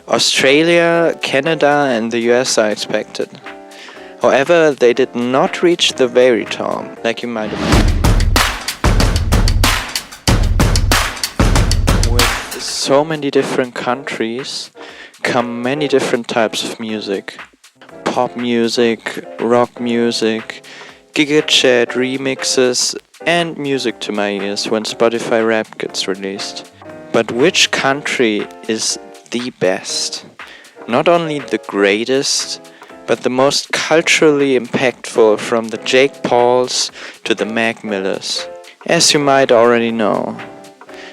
Australia, Canada and the US are expected. However, they did not reach the very top, like you might have. With so many different countries come many different types of music. Pop music, rock music, gigachat remixes, and music to my ears when Spotify Rap gets released. But which country is the best? Not only the greatest, but the most culturally impactful, from the Jake Pauls to the Mac Millers. As you might already know,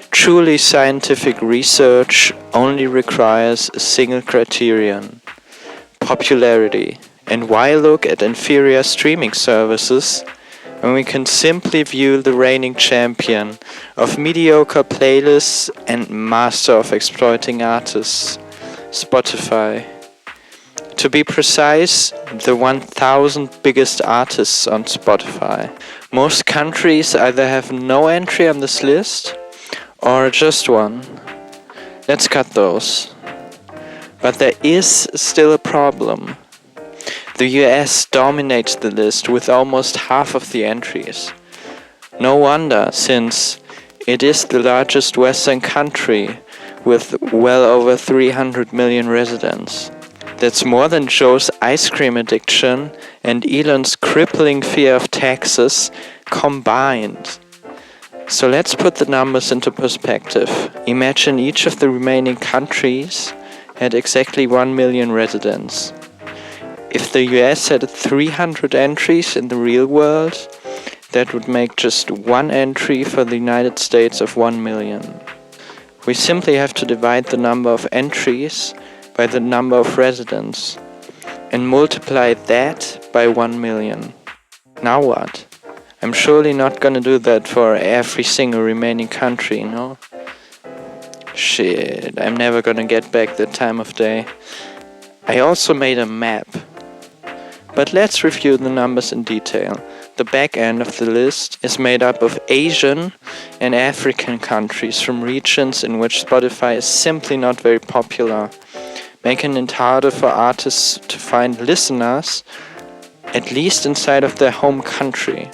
truly scientific research only requires a single criterion: popularity. And why look at inferior streaming services when we can simply view the reigning champion of mediocre playlists and master of exploiting artists, Spotify? To be precise, the 1000 biggest artists on Spotify. Most countries either have no entry on this list or just one. Let's cut those. But there is still a problem. The US dominates the list with almost half of the entries. No wonder, since it is the largest Western country with well over 300 million residents. That's more than Joe's ice cream addiction and Elon's crippling fear of taxes combined. So let's put the numbers into perspective. Imagine each of the remaining countries had exactly 1 million residents. If the US had 300 entries in the real world, that would make just one entry for the United States of 1 million. We simply have to divide the number of entries by the number of residents and multiply that by 1 million. Now what? I'm surely not gonna do that for every single remaining country, no? Shit, I'm never gonna get back that time of day. I also made a map. But let's review the numbers in detail. The back end of the list is made up of Asian and African countries from regions in which Spotify is simply not very popular, making it harder for artists to find listeners, at least inside of their home country.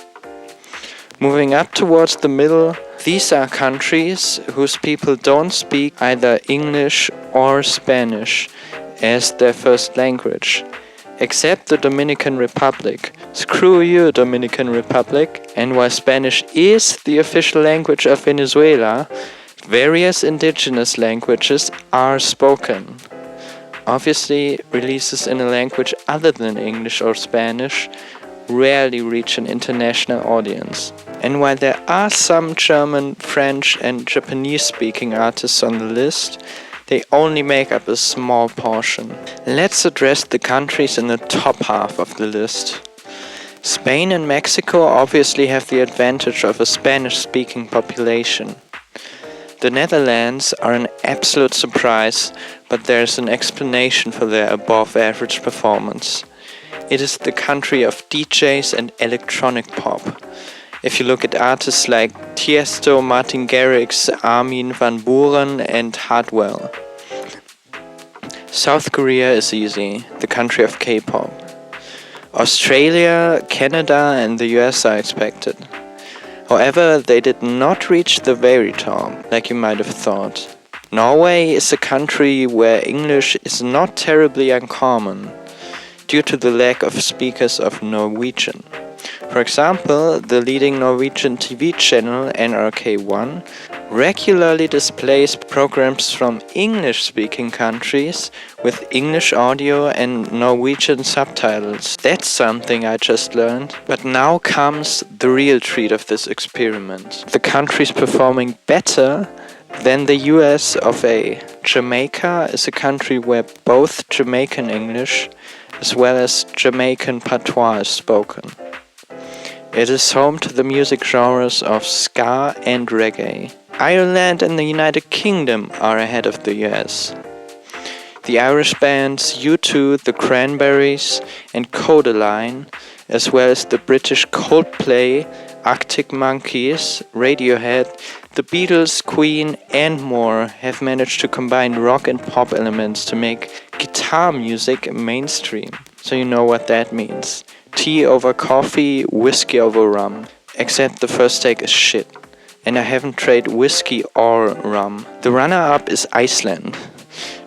Moving up towards the middle, these are countries whose people don't speak either English or Spanish as their first language, except the Dominican Republic. Screw you, Dominican Republic. And while Spanish is the official language of Venezuela, various indigenous languages are spoken. Obviously, releases in a language other than English or Spanish rarely reach an international audience. And while there are some German, French and Japanese speaking artists on the list, they only make up a small portion. Let's address the countries in the top half of the list. Spain and Mexico obviously have the advantage of a Spanish-speaking population. The Netherlands are an absolute surprise, but there's an explanation for their above-average performance. It is the country of DJs and electronic pop. If you look at artists like Tiesto, Martin Garrix, Armin van Buuren and Hardwell. South Korea is easy, the country of K-pop. Australia, Canada and the US are expected. However, they did not reach the very top, like you might have thought. Norway is a country where English is not terribly uncommon, due to the lack of speakers of Norwegian. For example, the leading Norwegian TV channel NRK1 regularly displays programs from English-speaking countries with English audio and Norwegian subtitles. That's something I just learned. But now comes the real treat of this experiment. The countries performing better than the US of A. Jamaica is a country where both Jamaican English as well as Jamaican patois is spoken. It is home to the music genres of ska and reggae. Ireland and the United Kingdom are ahead of the US. The Irish bands U2, The Cranberries and Codaline, as well as the British Coldplay, Arctic Monkeys, Radiohead, The Beatles, Queen, and more have managed to combine rock and pop elements to make guitar music mainstream. So you know what that means. Tea over coffee, whiskey over rum. Except the first take is shit. And I haven't tried whiskey or rum. The runner-up is Iceland.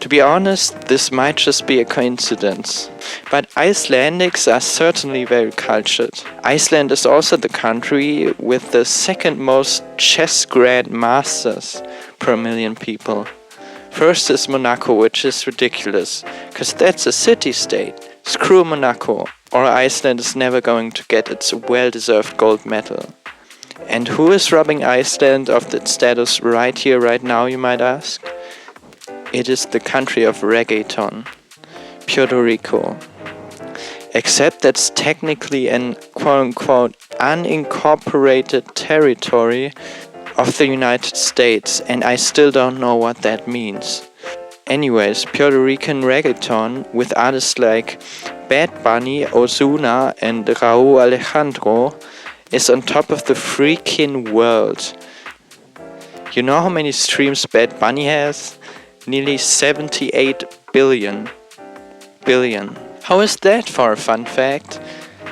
To be honest, this might just be a coincidence. But Icelandics are certainly very cultured. Iceland is also the country with the second most chess grandmasters per million people. First is Monaco, which is ridiculous, cause that's a city-state. Screw Monaco, or Iceland is never going to get its well-deserved gold medal. And who is robbing Iceland of that status right here, right now, you might ask? It is the country of reggaeton, Puerto Rico. Except that's technically an quote-unquote unincorporated territory of the United States, and I still don't know what that means. Anyways, Puerto Rican reggaeton with artists like Bad Bunny, Ozuna, and Raúl Alejandro is on top of the freaking world. You know how many streams Bad Bunny has? Nearly 78 billion. How is that for a fun fact?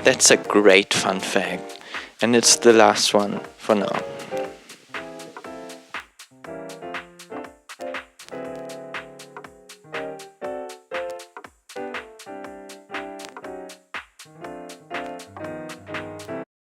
That's a great fun fact. And it's the last one for now.